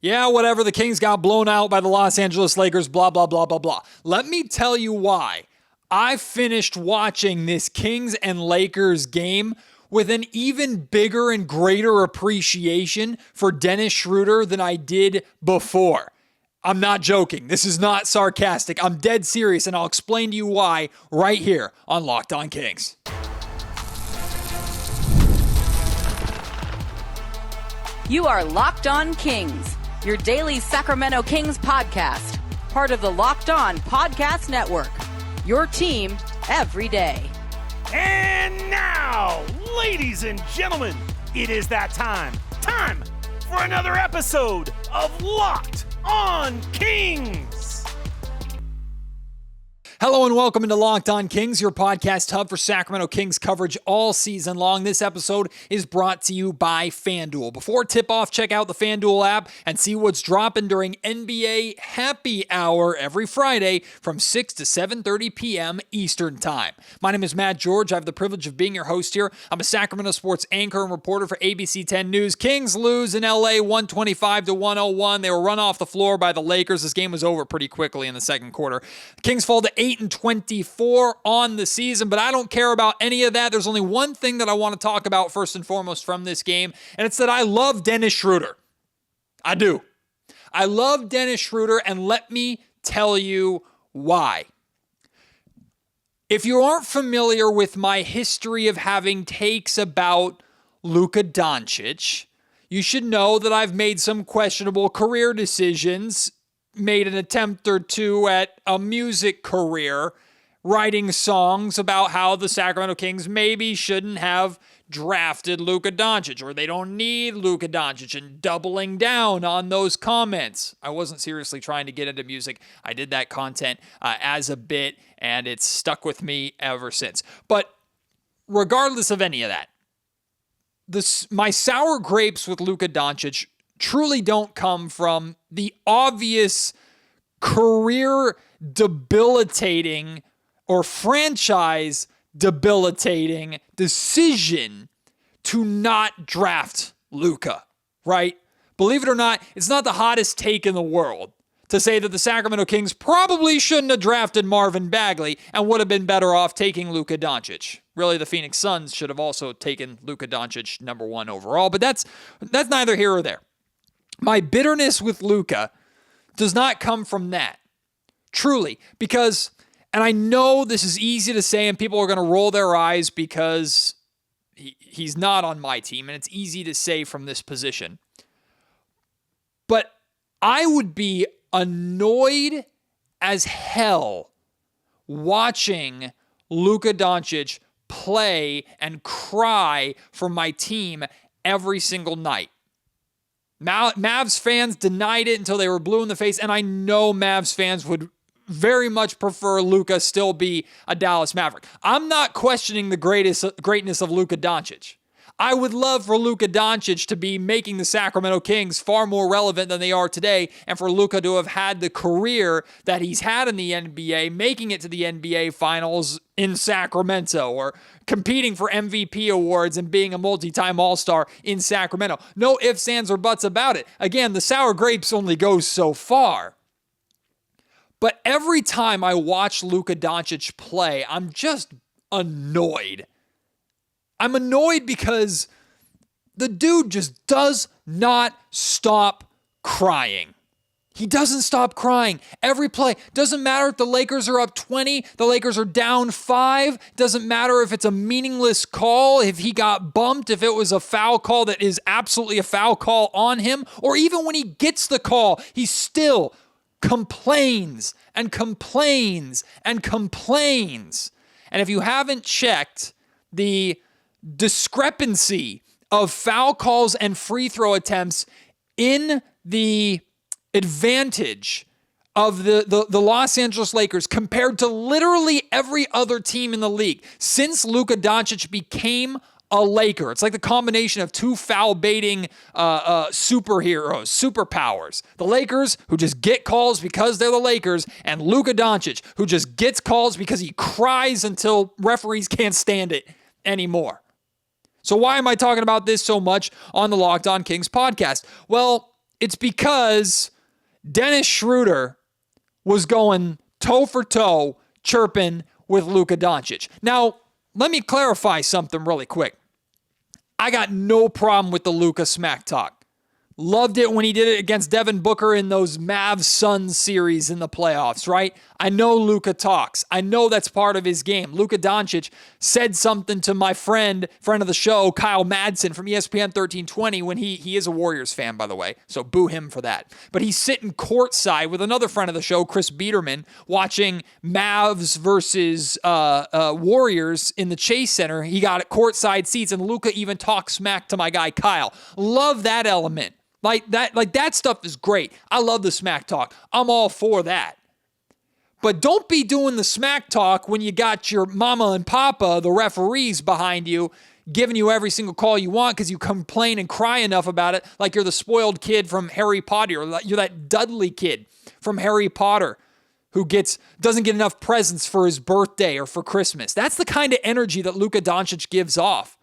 Yeah, whatever, the Kings got blown out by the Los Angeles Lakers, blah, blah, blah, blah, blah. Let me tell you why I finished watching this Kings and Lakers game with an even bigger and greater appreciation for Dennis Schroder than I did before. I'm not joking. This is not sarcastic. I'm dead serious, and I'll explain to you why right here on Locked On Kings. You are Locked On Kings, your daily Sacramento Kings podcast, part of the Locked On Podcast Network, your team every day. And now, ladies and gentlemen, it is that time for another episode of Locked On Kings. Hello and welcome into Locked On Kings, your podcast hub for Sacramento Kings coverage all season long. This episode is brought to you by FanDuel. Before tip-off, check out the FanDuel app and see what's dropping during NBA Happy Hour every Friday from 6 to 7:30 p.m. Eastern Time. My name is Matt George. I have the privilege of being your host here. I'm a Sacramento sports anchor and reporter for ABC 10 News. Kings lose in LA 125-101. They were run off the floor by the Lakers. This game was over pretty quickly in the second quarter. Kings fall to 8-24 on the season, but I don't care about any of that. There's only one thing that I want to talk about first and foremost from this game, and it's that I love Dennis Schroder. I do. I love Dennis Schroder, and let me tell you why. If you aren't familiar with my history of having takes about Luka Doncic, you should know that I've made some questionable career decisions, made an attempt or two at a music career, writing songs about how the Sacramento Kings maybe shouldn't have drafted Luka Doncic, or they don't need Luka Doncic, and doubling down on those comments. I wasn't seriously trying to get into music. I did that content as a bit, and it's stuck with me ever since. But regardless of any of that, my sour grapes with Luka Doncic truly don't come from the obvious career debilitating or franchise debilitating decision to not draft Luka, right? Believe it or not, it's not the hottest take in the world to say that the Sacramento Kings probably shouldn't have drafted Marvin Bagley and would have been better off taking Luka Doncic. Really, the Phoenix Suns should have also taken Luka Doncic number one overall, but that's neither here or there. My bitterness with Luka does not come from that, truly, because, and I know this is easy to say and people are going to roll their eyes because he's not on my team, and it's easy to say from this position, but I would be annoyed as hell watching Luka Doncic play and cry for my team every single night. Mavs fans denied it until they were blue in the face, and I know Mavs fans would very much prefer Luka still be a Dallas Maverick. I'm not questioning the greatness of Luka Doncic. I would love for Luka Doncic to be making the Sacramento Kings far more relevant than they are today, and for Luka to have had the career that he's had in the NBA, making it to the NBA Finals in Sacramento, or competing for MVP awards and being a multi-time All-Star in Sacramento. No ifs, ands, or buts about it. Again, the sour grapes only go so far. But every time I watch Luka Doncic play, I'm just annoyed. I'm annoyed because the dude just does not stop crying. He doesn't stop crying. Every play. Doesn't matter if the Lakers are up 20, the Lakers are down 5. Doesn't matter if it's a meaningless call, if he got bumped, if it was a foul call that is absolutely a foul call on him, or even when he gets the call, he still complains and complains and complains. And if you haven't checked the discrepancy of foul calls and free throw attempts in the advantage of the Los Angeles Lakers compared to literally every other team in the league since Luka Doncic became a Laker. It's like the combination of two foul baiting superheroes, superpowers. The Lakers, who just get calls because they're the Lakers, and Luka Doncic, who just gets calls because he cries until referees can't stand it anymore. So why am I talking about this so much on the Locked On Kings podcast? Well, It's because Dennis Schroder was going toe for toe chirping with Luka Doncic. Now, let me clarify something really quick. I got no problem with the Luka smack talk. Loved it when he did it against Devin Booker in those Mavs-Suns series in the playoffs, right? I know Luka talks. I know that's part of his game. Luka Doncic said something to my friend of the show, Kyle Madsen from ESPN 1320, when he is a Warriors fan, by the way, so boo him for that. But he's sitting courtside with another friend of the show, Chris Biederman, watching Mavs versus Warriors in the Chase Center. He got courtside seats, and Luka even talked smack to my guy, Kyle. Love that element. Like that stuff is great. I love the smack talk. I'm all for that. But don't be doing the smack talk when you got your mama and papa, the referees, behind you, giving you every single call you want because you complain and cry enough about it, like you're the spoiled kid from Harry Potter, or you're that Dudley kid from Harry Potter who doesn't get enough presents for his birthday or for Christmas. That's the kind of energy that Luka Doncic gives off.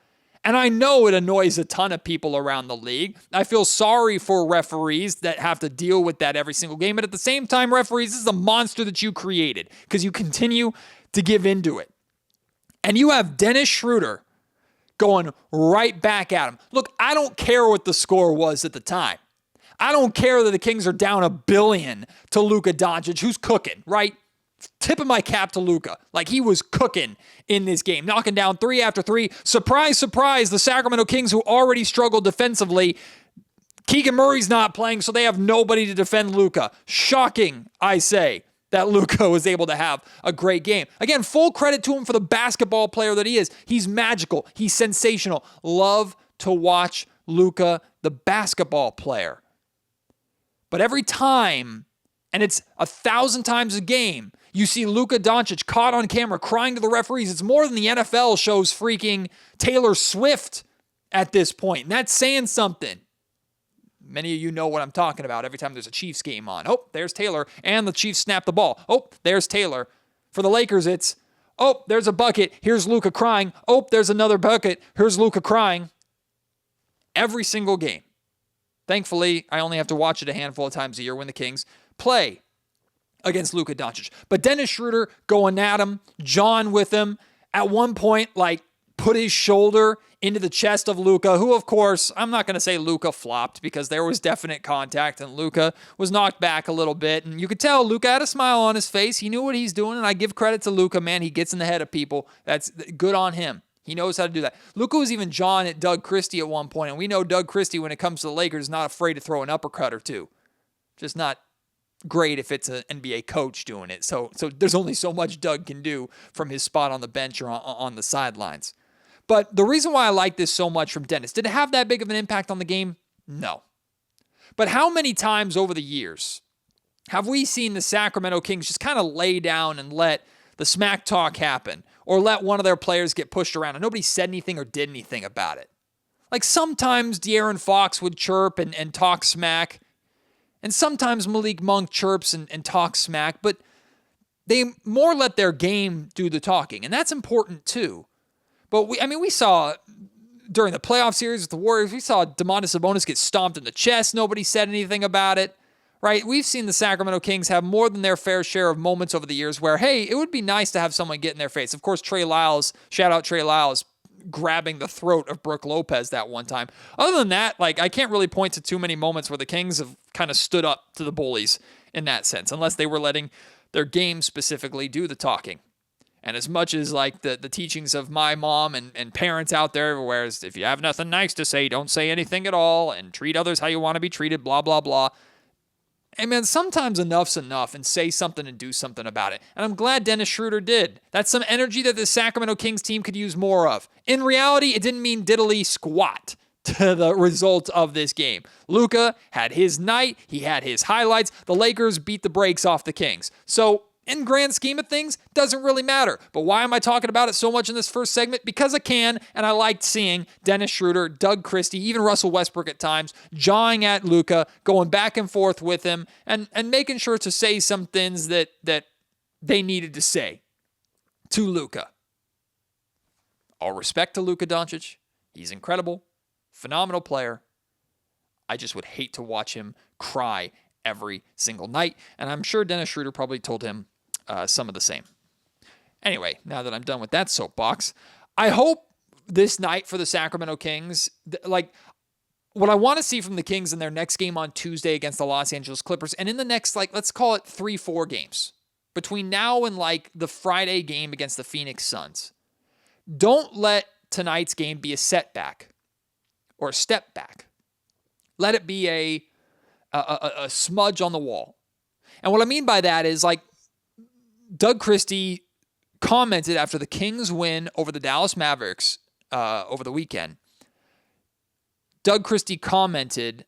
And I know it annoys a ton of people around the league. I feel sorry for referees that have to deal with that every single game. But at the same time, referees, this is a monster that you created because you continue to give into it. And you have Dennis Schroder going right back at him. Look, I don't care what the score was at the time. I don't care that the Kings are down $1 billion to Luka Doncic, who's cooking, right? Tipping my cap to Luka. Like, he was cooking in this game, knocking down 3 after 3. Surprise, surprise, the Sacramento Kings, who already struggled defensively. Keegan Murray's not playing, so they have nobody to defend Luka. Shocking, I say, that Luka was able to have a great game. Again, full credit to him for the basketball player that he is. He's magical. He's sensational. Love to watch Luka, the basketball player. But every time, and it's 1,000 times a game, you see Luka Doncic caught on camera crying to the referees. It's more than the NFL shows freaking Taylor Swift at this point. And that's saying something. Many of you know what I'm talking about every time there's a Chiefs game on. Oh, there's Taylor, and the Chiefs snap the ball. Oh, there's Taylor. For the Lakers, it's, oh, there's a bucket. Here's Luka crying. Oh, there's another bucket. Here's Luka crying. Every single game. Thankfully, I only have to watch it a handful of times a year when the Kings play against Luka Doncic. But Dennis Schroder going at him, jawing with him, at one point, like, put his shoulder into the chest of Luka, who, of course, I'm not going to say Luka flopped because there was definite contact and Luka was knocked back a little bit. And you could tell Luka had a smile on his face. He knew what he's doing, and I give credit to Luka, man. He gets in the head of people. That's good on him. He knows how to do that. Luka was even jawing at Doug Christie at one point, and we know Doug Christie, when it comes to the Lakers, is not afraid to throw an uppercut or two. Just not great if it's an NBA coach doing it. So there's only so much Doug can do from his spot on the bench or on the sidelines. But the reason why I like this so much from Dennis, did it have that big of an impact on the game? No. But how many times over the years have we seen the Sacramento Kings just kind of lay down and let the smack talk happen, or let one of their players get pushed around and nobody said anything or did anything about it? Like, sometimes De'Aaron Fox would chirp and talk smack, and sometimes Malik Monk chirps and talks smack, but they more let their game do the talking, and that's important too. But we saw during the playoff series with the Warriors, we saw Domantas Sabonis get stomped in the chest. Nobody said anything about it, right? We've seen the Sacramento Kings have more than their fair share of moments over the years where, hey, it would be nice to have someone get in their face. Of course, Trey Lyles, shout out Trey Lyles, grabbing the throat of Brooke Lopez that one time. Other than that, like, I can't really point to too many moments where the Kings have kind of stood up to the bullies in that sense, unless they were letting their game specifically do the talking. And as much as like the teachings of my mom and parents out there, whereas if you have nothing nice to say, don't say anything at all and treat others how you want to be treated, blah, blah, blah. Hey, man, sometimes enough's enough, and say something and do something about it. And I'm glad Dennis Schroder did. That's some energy that the Sacramento Kings team could use more of. In reality, it didn't mean diddly squat to the result of this game. Luka had his night. He had his highlights. The Lakers beat the brakes off the Kings. So, in grand scheme of things, doesn't really matter. But why am I talking about it so much in this first segment? Because I can, and I liked seeing Dennis Schroder, Doug Christie, even Russell Westbrook at times, jawing at Luka, going back and forth with him, and making sure to say some things that they needed to say to Luka. All respect to Luka Doncic. He's incredible, phenomenal player. I just would hate to watch him cry every single night. And I'm sure Dennis Schroder probably told him some of the same. Anyway, now that I'm done with that soapbox, I hope this night for the Sacramento Kings, what I want to see from the Kings in their next game on Tuesday against the Los Angeles Clippers, and in the next, let's call it 3-4 games, between now and the Friday game against the Phoenix Suns, don't let tonight's game be a setback or a step back. Let it be a smudge on the wall. And what I mean by that is, Doug Christie commented after the Kings win over the Dallas Mavericks over the weekend. Doug Christie commented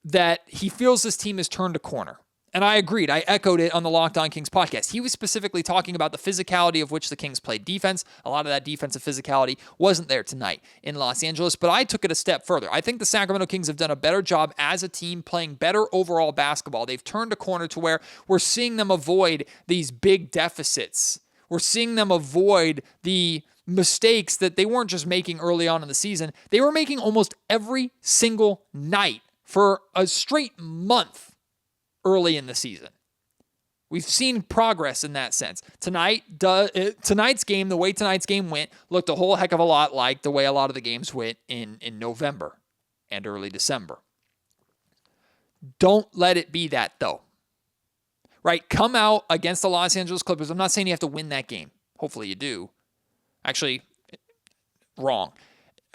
that he feels this team has turned a corner. And I agreed. I echoed it on the Locked On Kings podcast. He was specifically talking about the physicality of which the Kings played defense. A lot of that defensive physicality wasn't there tonight in Los Angeles, but I took it a step further. I think the Sacramento Kings have done a better job as a team playing better overall basketball. They've turned a corner to where we're seeing them avoid these big deficits. We're seeing them avoid the mistakes that they weren't just making early on in the season. They were making almost every single night for a straight month early in the season. We've seen progress in that sense. Tonight's game, the way tonight's game went, looked a whole heck of a lot like the way a lot of the games went in November and early December. Don't let it be that, though. Right? Come out against the Los Angeles Clippers. I'm not saying you have to win that game. Hopefully you do. Actually, wrong.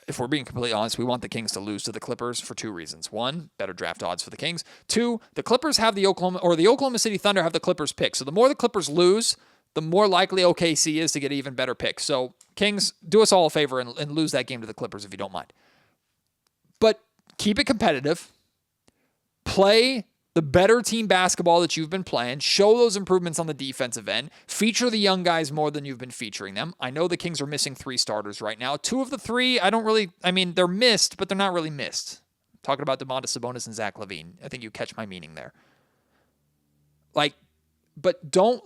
If we're being completely honest, we want the Kings to lose to the Clippers for two reasons. One, better draft odds for the Kings. Two, the Clippers have the Oklahoma City Thunder have the Clippers pick. So the more the Clippers lose, the more likely OKC is to get an even better pick. So Kings, do us all a favor and lose that game to the Clippers if you don't mind. But keep it competitive. Play the better team basketball that you've been playing. Show those improvements on the defensive end. Feature the young guys more than you've been featuring them. I know the Kings are missing 3 starters right now. 2 of the 3, they're missed, but they're not really missed. I'm talking about Domantas Sabonis and Zach LaVine. I think you catch my meaning there. But don't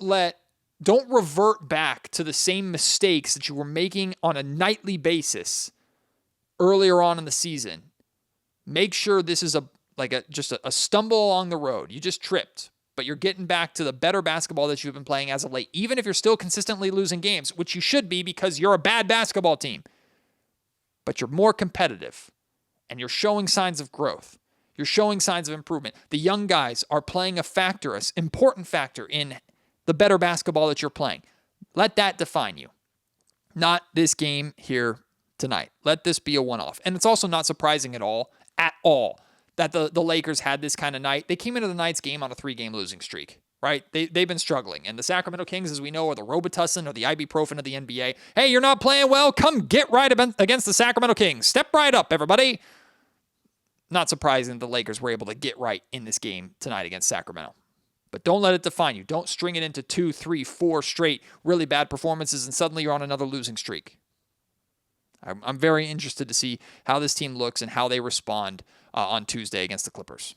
revert back to the same mistakes that you were making on a nightly basis earlier on in the season. Make sure this is just a stumble along the road. You just tripped, but you're getting back to the better basketball that you've been playing as of late, even if you're still consistently losing games, which you should be because you're a bad basketball team. But you're more competitive, and you're showing signs of growth. You're showing signs of improvement. The young guys are playing an important factor in the better basketball that you're playing. Let that define you, not this game here tonight. Let this be a one-off. And it's also not surprising at all, that the Lakers had this kind of night. They came into the night's game on a 3-game losing streak, right? They've been struggling. And the Sacramento Kings, as we know, are the Robitussin or the ibuprofen of the NBA. Hey, you're not playing well? Come get right against the Sacramento Kings. Step right up, everybody. Not surprising the Lakers were able to get right in this game tonight against Sacramento. But don't let it define you. Don't string it into 2, 3, 4 straight really bad performances and suddenly you're on another losing streak. I'm very interested to see how this team looks and how they respond on Tuesday against the Clippers.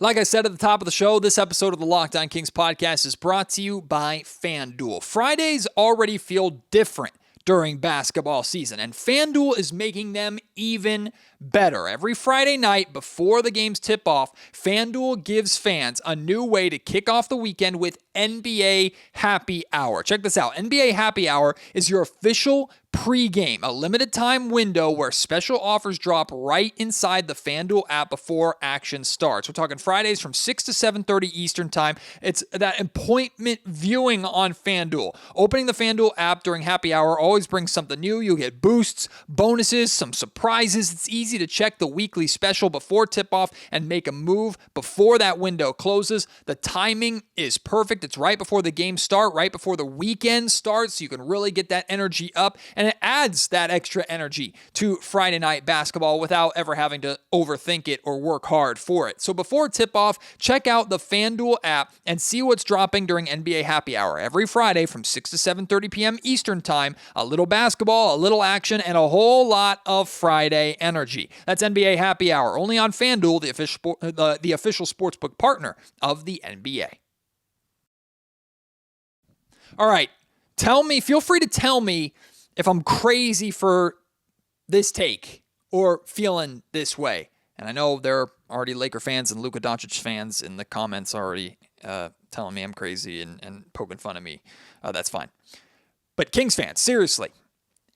Like I said at the top of the show, this episode of the Locked On Kings podcast is brought to you by FanDuel. Fridays already feel different during basketball season, and FanDuel is making them even better. Every Friday night before the games tip off, FanDuel gives fans a new way to kick off the weekend with NBA Happy Hour. Check this out. NBA Happy Hour is your official pregame, a limited time window where special offers drop right inside the FanDuel app before action starts. We're talking Fridays from 6 to 7:30 Eastern time. It's that appointment viewing on FanDuel. Opening the FanDuel app during Happy Hour always brings something new. You get boosts, bonuses, some surprises. It's easy to check the weekly special before tip-off and make a move before that window closes. The timing is perfect. It's right before the games start, right before the weekend starts, so you can really get that energy up. And it adds that extra energy to Friday night basketball without ever having to overthink it or work hard for it. So before tip-off, check out the FanDuel app and see what's dropping during NBA Happy Hour. Every Friday from 6 to 7:30 p.m. Eastern Time, a little basketball, a little action, and a whole lot of Friday energy. That's NBA Happy Hour, only on FanDuel, the official sportsbook partner of the NBA. All right, feel free to tell me if I'm crazy for this take or feeling this way. And I know there are already Laker fans and Luka Doncic fans in the comments already telling me I'm crazy and poking fun of me. That's fine. But Kings fans, seriously,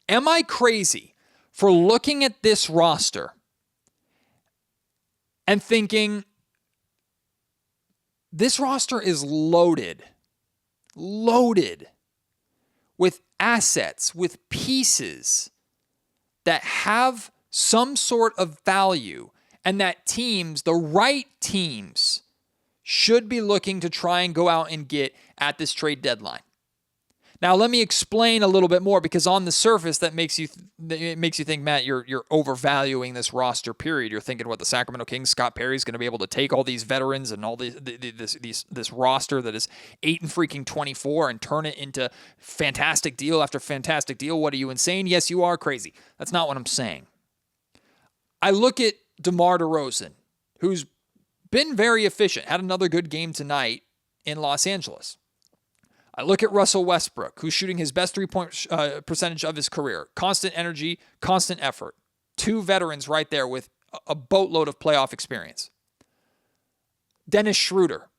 am I crazy for looking at this roster and thinking this roster is loaded with assets, with pieces that have some sort of value, and that teams, the right teams, should be looking to try and go out and get at this trade deadline? Now, let me explain a little bit more, because on the surface, that makes you think, Matt, you're overvaluing this roster. Period. You're thinking, what, the Sacramento Kings, Scott Perry's going to be able to take all these veterans and all this roster that is 8-24 and turn it into fantastic deal after fantastic deal. What, are you insane? Yes, you are crazy. That's not what I'm saying. I look at DeMar DeRozan, who's been very efficient, had another good game tonight in Los Angeles. I look at Russell Westbrook, who's shooting his best three-point percentage of his career. Constant energy, constant effort. Two veterans right there with a boatload of playoff experience. Dennis Schroder,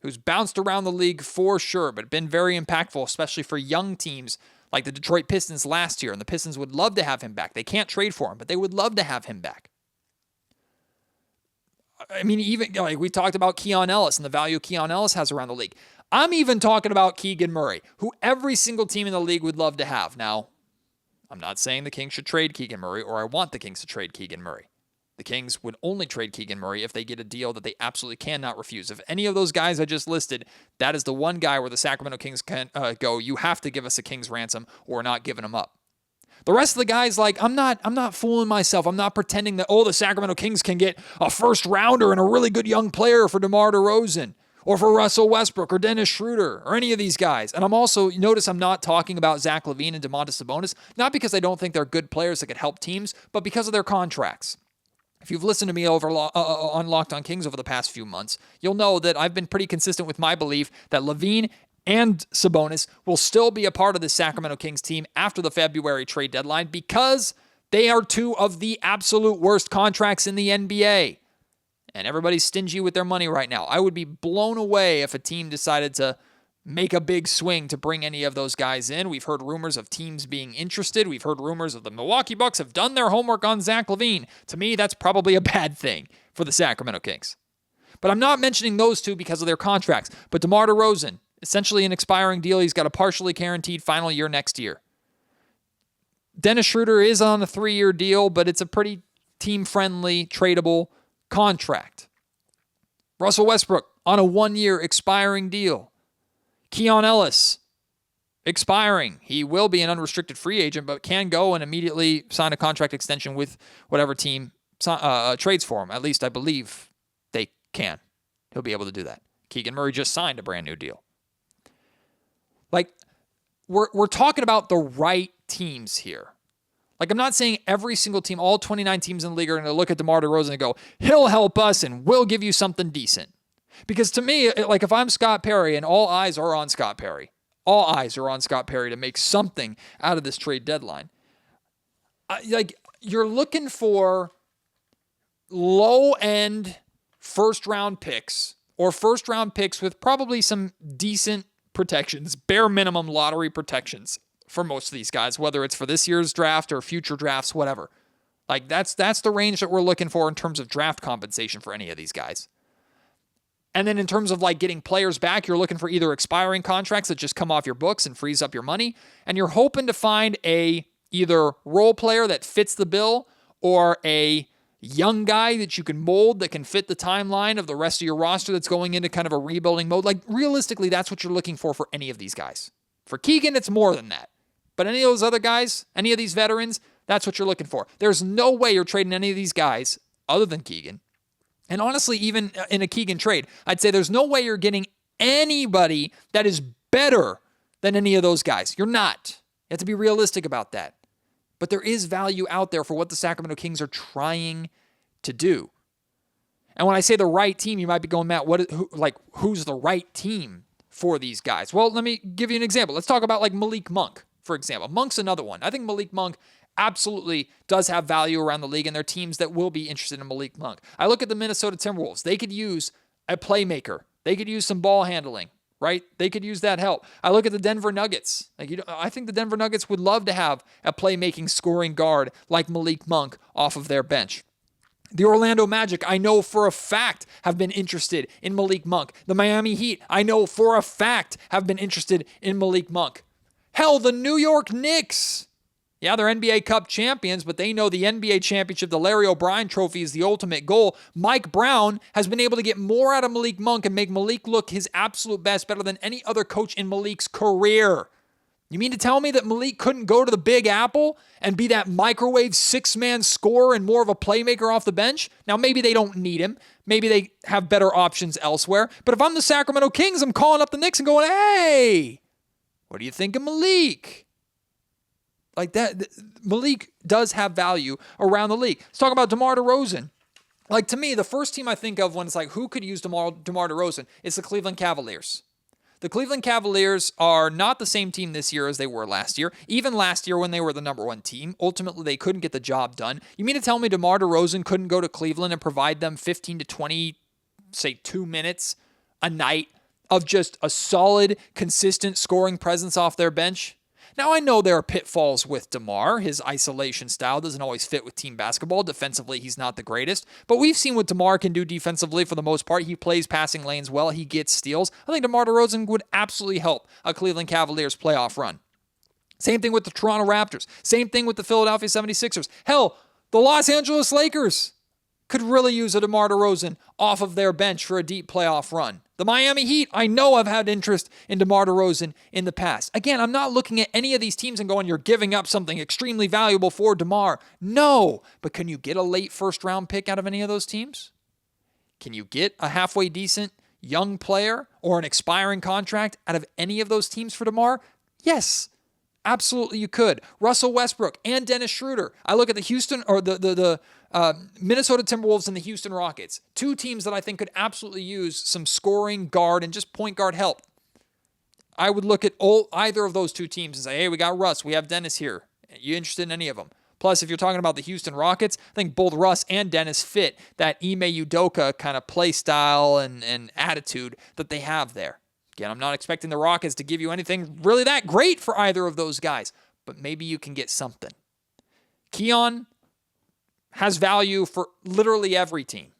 who's bounced around the league for sure, but been very impactful, especially for young teams like the Detroit Pistons last year. And the Pistons would love to have him back. They can't trade for him, but they would love to have him back. I mean, even like we talked about Keon Ellis and the value Keon Ellis has around the league. I'm even talking about Keegan Murray, who every single team in the league would love to have. Now, I'm not saying the Kings should trade Keegan Murray, or I want the Kings to trade Keegan Murray. The Kings would only trade Keegan Murray if they get a deal that they absolutely cannot refuse. If any of those guys I just listed, that is the one guy where the Sacramento Kings can go, you have to give us a Kings ransom, or we're not giving him up. The rest of the guys, like, I'm not fooling myself. I'm not pretending that, the Sacramento Kings can get a first rounder and a really good young player for DeMar DeRozan, or for Russell Westbrook, or Dennis Schroder, or any of these guys. And I'm also, notice I'm not talking about Zach LaVine and Domantas Sabonis, not because I don't think they're good players that could help teams, but because of their contracts. If you've listened to me on Locked On Kings over the past few months, you'll know that I've been pretty consistent with my belief that LaVine and Sabonis will still be a part of the Sacramento Kings team after the February trade deadline, because they are two of the absolute worst contracts in the NBA. And everybody's stingy with their money right now. I would be blown away if a team decided to make a big swing to bring any of those guys in. We've heard rumors of teams being interested. We've heard rumors of the Milwaukee Bucks have done their homework on Zach LaVine. To me, that's probably a bad thing for the Sacramento Kings. But I'm not mentioning those two because of their contracts. But DeMar DeRozan, essentially an expiring deal. He's got a partially guaranteed final year next year. Dennis Schroder is on a 3-year deal, but it's a pretty team-friendly, tradable contract. Russell Westbrook on a 1-year expiring deal. Keon Ellis expiring. He will be an unrestricted free agent, but can go and immediately sign a contract extension with whatever team trades for him. At least I believe they can. He'll be able to do that. Keegan Murray just signed a brand new deal. Like, we're talking about the right teams here. Like, I'm not saying every single team, all 29 teams in the league are going to look at DeMar DeRozan and go, he'll help us and we'll give you something decent. Because to me, like, if I'm Scott Perry and all eyes are on Scott Perry to make something out of this trade deadline, you're looking for low-end first-round picks, or first-round picks with probably some decent protections, bare minimum lottery protections for most of these guys, whether it's for this year's draft or future drafts, whatever. Like, that's the range that we're looking for in terms of draft compensation for any of these guys. And then in terms of like getting players back, you're looking for either expiring contracts that just come off your books and frees up your money, and you're hoping to find a either role player that fits the bill or a young guy that you can mold that can fit the timeline of the rest of your roster that's going into kind of a rebuilding mode. Like, realistically, that's what you're looking for any of these guys. For Keegan, it's more than that. But any of those other guys, any of these veterans, that's what you're looking for. There's no way you're trading any of these guys other than Keegan. And honestly, even in a Keegan trade, I'd say there's no way you're getting anybody that is better than any of those guys. You're not. You have to be realistic about that. But there is value out there for what the Sacramento Kings are trying to do. And when I say the right team, you might be going, Matt, who's the right team for these guys? Well, let me give you an example. Let's talk about like Malik Monk, for example. Monk's another one. I think Malik Monk absolutely does have value around the league, and there are teams that will be interested in Malik Monk. I look at the Minnesota Timberwolves. They could use a playmaker. They could use some ball handling, right? They could use that help. I look at the Denver Nuggets. I think the Denver Nuggets would love to have a playmaking scoring guard like Malik Monk off of their bench. The Orlando Magic, I know for a fact, have been interested in Malik Monk. The Miami Heat, I know for a fact, have been interested in Malik Monk. Hell, the New York Knicks. Yeah, they're NBA Cup champions, but they know the NBA championship, the Larry O'Brien trophy, is the ultimate goal. Mike Brown has been able to get more out of Malik Monk and make Malik look his absolute best, better than any other coach in Malik's career. You mean to tell me that Malik couldn't go to the Big Apple and be that microwave six-man scorer and more of a playmaker off the bench? Now, maybe they don't need him. Maybe they have better options elsewhere. But if I'm the Sacramento Kings, I'm calling up the Knicks and going, hey, what do you think of Malik? Like that, Malik does have value around the league. Let's talk about DeMar DeRozan. Like, to me, the first team I think of when it's like, who could use DeMar DeRozan is the Cleveland Cavaliers. The Cleveland Cavaliers are not the same team this year as they were last year. Even last year when they were the number one team, ultimately they couldn't get the job done. You mean to tell me DeMar DeRozan couldn't go to Cleveland and provide them 15 to 20, say 2 minutes a night of just a solid, consistent scoring presence off their bench? Now, I know there are pitfalls with DeMar. His isolation style doesn't always fit with team basketball. Defensively, he's not the greatest. But we've seen what DeMar can do defensively for the most part. He plays passing lanes well. He gets steals. I think DeMar DeRozan would absolutely help a Cleveland Cavaliers playoff run. Same thing with the Toronto Raptors. Same thing with the Philadelphia 76ers. Hell, the Los Angeles Lakers could really use a DeMar DeRozan off of their bench for a deep playoff run. The Miami Heat, I know I've had interest in DeMar DeRozan in the past. Again, I'm not looking at any of these teams and going, you're giving up something extremely valuable for DeMar. No, but can you get a late first-round pick out of any of those teams? Can you get a halfway decent young player or an expiring contract out of any of those teams for DeMar? Yes, absolutely you could. Russell Westbrook and Dennis Schroder. I look at the Houston or the Minnesota Timberwolves and the Houston Rockets. Two teams that I think could absolutely use some scoring guard and just point guard help. I would look at either of those two teams and say, hey, we got Russ. We have Dennis here. Are you interested in any of them? Plus, if you're talking about the Houston Rockets, I think both Russ and Dennis fit that Ime Udoka kind of play style and attitude that they have there. Again, I'm not expecting the Rockets to give you anything really that great for either of those guys, but maybe you can get something. Keon has value for literally every team.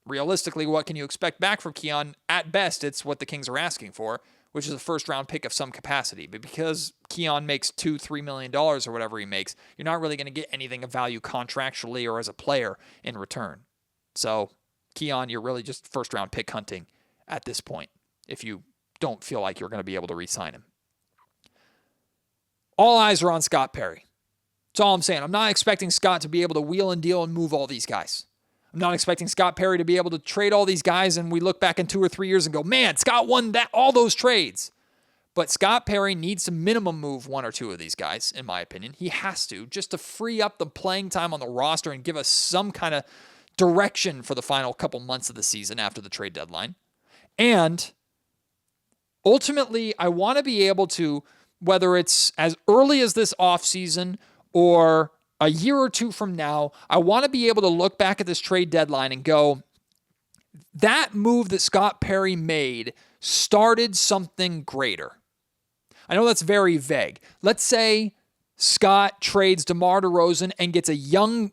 Realistically, what can you expect back from Keon? At best, it's what the Kings are asking for, which is a first-round pick of some capacity. But because Keon makes $2-3 million or whatever he makes, you're not really going to get anything of value contractually or as a player in return. So, Keon, you're really just first-round pick hunting at this point if you don't feel like you're going to be able to re-sign him. All eyes are on Scott Perry. That's all I'm saying. I'm not expecting Scott to be able to wheel and deal and move all these guys. I'm not expecting Scott Perry to be able to trade all these guys and we look back in 2 or 3 years and go, man, Scott won all those trades. But Scott Perry needs to minimum move 1 or 2 of these guys, in my opinion. He has to, just to free up the playing time on the roster and give us some kind of direction for the final couple months of the season after the trade deadline. And ultimately, I want to be able to, whether it's as early as this offseason or a year or 2 from now, I want to be able to look back at this trade deadline and go, that move that Scott Perry made started something greater. I know that's very vague. Let's say Scott trades DeMar DeRozan and gets a young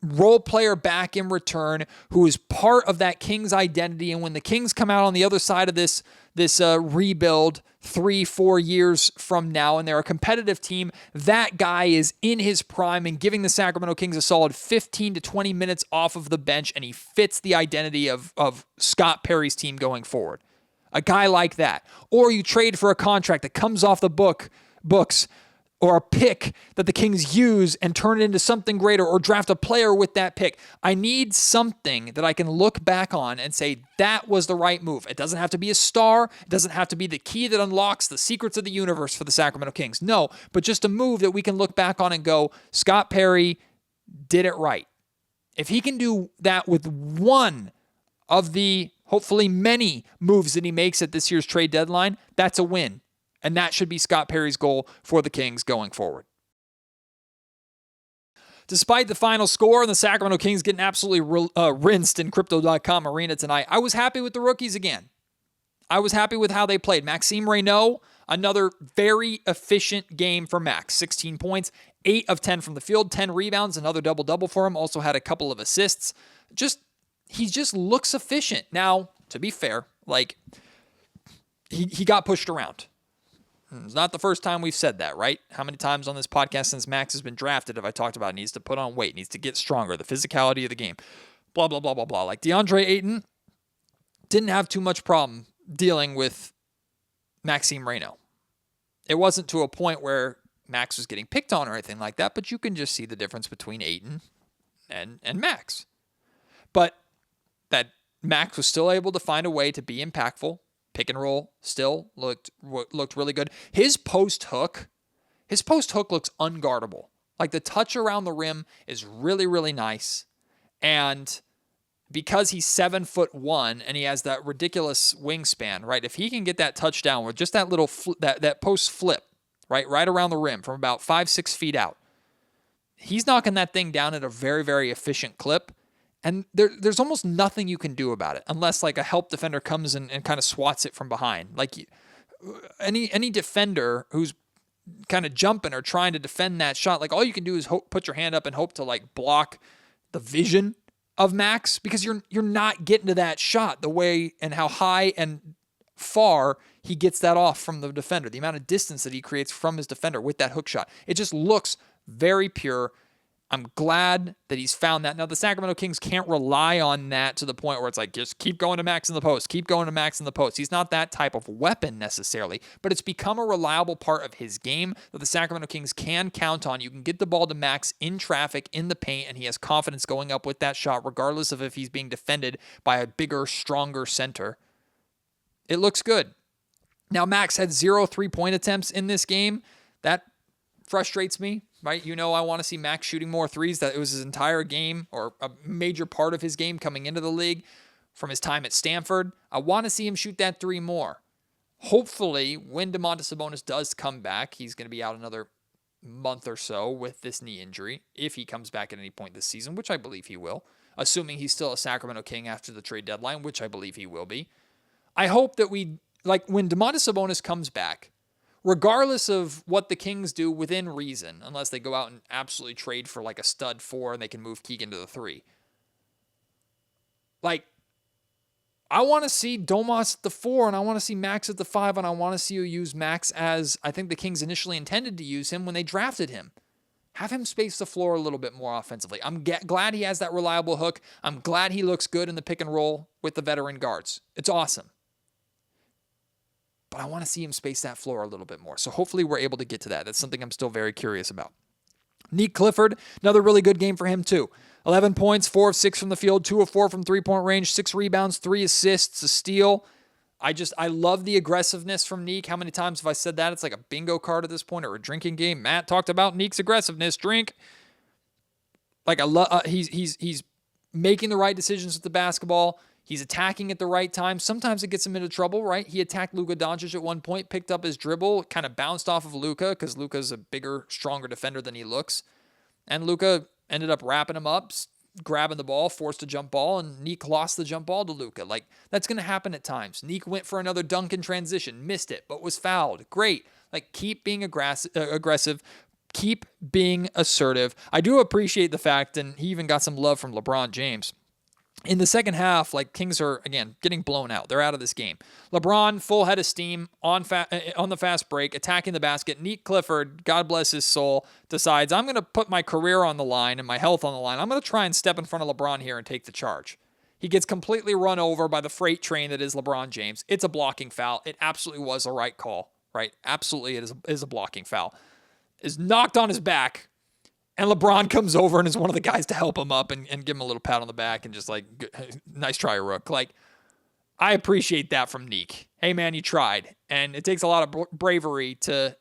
role player back in return who is part of that Kings identity. And when the Kings come out on the other side of this rebuild 3-4 years from now and they're a competitive team, that guy is in his prime and giving the Sacramento Kings a solid 15 to 20 minutes off of the bench, and he fits the identity of Scott Perry's team going forward. A guy like that. Or you trade for a contract that comes off the books or a pick that the Kings use and turn it into something greater, or draft a player with that pick. I need something that I can look back on and say, that was the right move. It doesn't have to be a star. It doesn't have to be the key that unlocks the secrets of the universe for the Sacramento Kings. No, but just a move that we can look back on and go, Scott Perry did it right. If he can do that with one of the hopefully many moves that he makes at this year's trade deadline, that's a win. And that should be Scott Perry's goal for the Kings going forward. Despite the final score and the Sacramento Kings getting absolutely rinsed in Crypto.com Arena tonight, I was happy with the rookies again. I was happy with how they played. Maxime Reynaud, another very efficient game for Max. 16 points, 8 of 10 from the field, 10 rebounds, another double-double for him. Also had a couple of assists. He just looks efficient. Now, to be fair, he got pushed around. It's not the first time we've said that, right? How many times on this podcast since Max has been drafted have I talked about needs to put on weight, needs to get stronger, the physicality of the game, blah, blah, blah, blah, blah. Like DeAndre Ayton didn't have too much problem dealing with Maxime Reynaud. It wasn't to a point where Max was getting picked on or anything like that, but you can just see the difference between Ayton and Max. But that Max was still able to find a way to be impactful. Pick and roll still looked really good. His post hook looks unguardable. Like the touch around the rim is really, really nice. And because he's 7'1" and he has that ridiculous wingspan, right? If he can get that touchdown with just that little that post flip, right around the rim from about 5-6 feet out, he's knocking that thing down at a very, very efficient clip. And there's almost nothing you can do about it unless like a help defender comes in and kind of swats it from behind. Like any defender who's kind of jumping or trying to defend that shot, like all you can do is put your hand up and hope to like block the vision of Max, because you're not getting to that shot the way and how high and far he gets that off from the defender, the amount of distance that he creates from his defender with that hook shot. It just looks very pure. I'm glad that he's found that. Now, the Sacramento Kings can't rely on that to the point where it's like, just keep going to Max in the post, keep going to Max in the post. He's not that type of weapon necessarily, but it's become a reliable part of his game that the Sacramento Kings can count on. You can get the ball to Max in traffic, in the paint, and he has confidence going up with that shot, regardless of if he's being defended by a bigger, stronger center. It looks good. Now, Max had 0 3-point attempts in this game. That frustrates me, right? You know, I want to see Max shooting more threes. That it was his entire game, or a major part of his game coming into the league from his time at Stanford. I want to see him shoot that three more. Hopefully, when Domantas Sabonis does come back, he's going to be out another month or so with this knee injury, if he comes back at any point this season, which I believe he will, assuming he's still a Sacramento King after the trade deadline, which I believe he will be. I hope that when Domantas Sabonis comes back, regardless of what the Kings do within reason, unless they go out and absolutely trade for like a stud 4 and they can move Keegan to the 3. Like, I want to see Domas at the 4 and I want to see Max at the 5 and I want to see you use Max as I think the Kings initially intended to use him when they drafted him. Have him space the floor a little bit more offensively. I'm glad he has that reliable hook. I'm glad he looks good in the pick and roll with the veteran guards. It's awesome. But I want to see him space that floor a little bit more. So hopefully we're able to get to that. That's something I'm still very curious about. Nick Clifford, another really good game for him too. 11 points, 4 of 6 from the field, 2 of 4 from three-point range, 6 rebounds, 3 assists, a steal. I love the aggressiveness from Neek. How many times have I said that? It's like a bingo card at this point, or a drinking game. Matt talked about Neek's aggressiveness. Drink. Like, I love. He's making the right decisions with the basketball. He's attacking at the right time. Sometimes it gets him into trouble, right? He attacked Luka Doncic at one point, picked up his dribble, kind of bounced off of Luka because Luka's a bigger, stronger defender than he looks. And Luka ended up wrapping him up, grabbing the ball, forced a jump ball, and Neek lost the jump ball to Luka. Like, that's going to happen at times. Neek went for another dunk in transition, missed it, but was fouled. Great. Like, keep being aggressive. Keep being assertive. I do appreciate the fact, and he even got some love from LeBron James. In the second half, like, Kings are, again, getting blown out. They're out of this game. LeBron, full head of steam, on the fast break, attacking the basket. Neek Clifford, God bless his soul, decides, I'm going to put my career on the line and my health on the line. I'm going to try and step in front of LeBron here and take the charge. He gets completely run over by the freight train that is LeBron James. It's a blocking foul. It absolutely was a right call, right? Absolutely it is a blocking foul. Is knocked on his back. And LeBron comes over and is one of the guys to help him up and give him a little pat on the back and just like, nice try, Rook. Like, I appreciate that from Neek. Hey, man, you tried. And it takes a lot of bravery to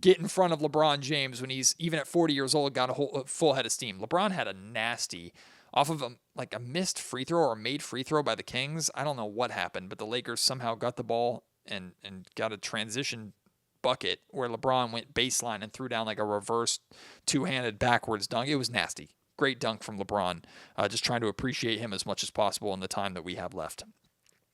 get in front of LeBron James when he's, even at 40 years old, got a full head of steam. LeBron had a nasty, off of a missed free throw or a made free throw by the Kings. I don't know what happened, but the Lakers somehow got the ball and got a transition bucket where LeBron went baseline and threw down like a reverse two-handed backwards dunk. It was nasty. Great dunk from LeBron. Just trying to appreciate him as much as possible in the time that we have left.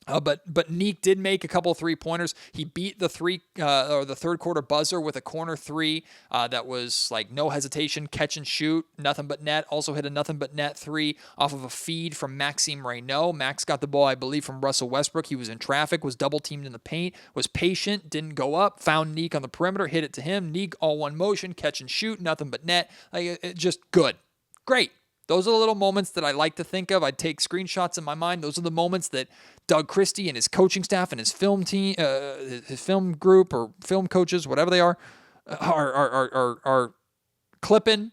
But Neek did make a couple of 3-pointers. He beat the third quarter buzzer with a corner 3 that was like no hesitation, catch and shoot, nothing but net. Also hit a nothing but net 3 off of a feed from Maxime Reynaud. Max got the ball, I believe, from Russell Westbrook. He was in traffic, was double teamed in the paint, was patient, didn't go up, found Neek on the perimeter, hit it to him. Neek all one motion, catch and shoot, nothing but net. Like just good, great. Those are the little moments that I like to think of. I take screenshots in my mind. Those are the moments that Doug Christie and his coaching staff and his film team, his film group or film coaches, whatever they are clipping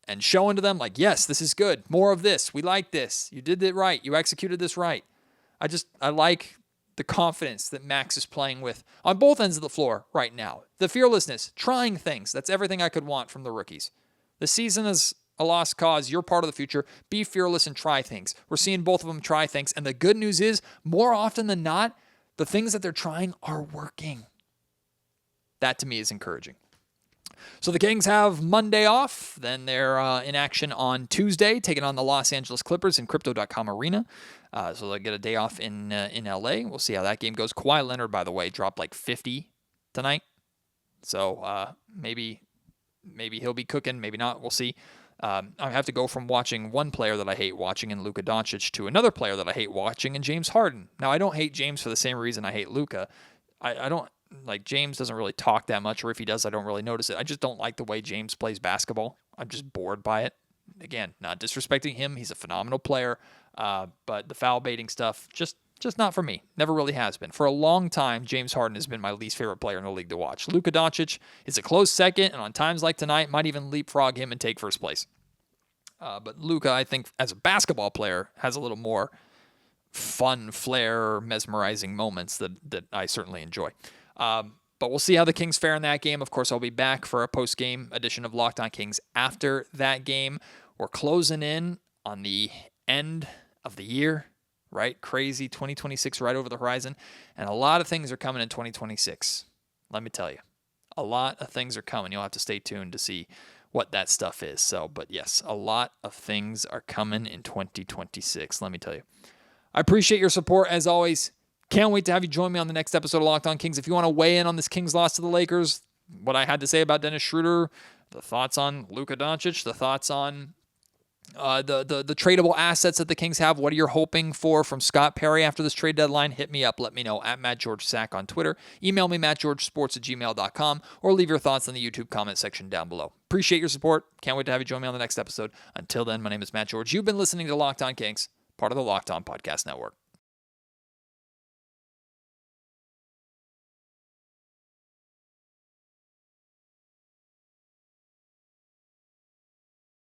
and showing to them like, yes, this is good. More of this. We like this. You did it right. You executed this right. I like the confidence that Max is playing with on both ends of the floor right now. The fearlessness, trying things. That's everything I could want from the rookies. The season is a lost cause. You're part of the future. Be fearless and try things. We're seeing both of them try things. And the good news is, more often than not, the things that they're trying are working. That to me is encouraging. So the Kings have Monday off. Then they're in action on Tuesday, taking on the Los Angeles Clippers in Crypto.com Arena. So they'll get a day off in LA. We'll see how that game goes. Kawhi Leonard, by the way, dropped like 50 tonight. So maybe he'll be cooking. Maybe not. We'll see. I have to go from watching one player that I hate watching in Luka Doncic to another player that I hate watching in James Harden. Now, I don't hate James for the same reason I hate Luka. I don't like James doesn't really talk that much, or if he does, I don't really notice it. I just don't like the way James plays basketball. I'm just bored by it. Again, not disrespecting him. He's a phenomenal player, but the foul baiting stuff, just not for me. Never really has been. For a long time, James Harden has been my least favorite player in the league to watch. Luka Doncic is a close second, and on times like tonight, might even leapfrog him and take first place. But Luka, I think, as a basketball player, has a little more fun, flair, mesmerizing moments that I certainly enjoy. But we'll see how the Kings fare in that game. Of course, I'll be back for a post-game edition of Locked On Kings after that game. We're closing in on the end of the year. Right? Crazy 2026 right over the horizon. And a lot of things are coming in 2026. Let me tell you. A lot of things are coming. You'll have to stay tuned to see what that stuff is. But yes, a lot of things are coming in 2026. Let me tell you. I appreciate your support as always. Can't wait to have you join me on the next episode of Locked On Kings. If you want to weigh in on this Kings loss to the Lakers, what I had to say about Dennis Schroder, the thoughts on Luka Doncic, the thoughts on the tradable assets that the Kings have. What are you hoping for from Scott Perry after this trade deadline? Hit me up. Let me know at MattGeorgeSack on Twitter. Email me, mattgeorgesports@gmail.com, or leave your thoughts in the YouTube comment section down below. Appreciate your support. Can't wait to have you join me on the next episode. Until then, my name is Matt George. You've been listening to Locked On Kings, part of the Locked On Podcast Network.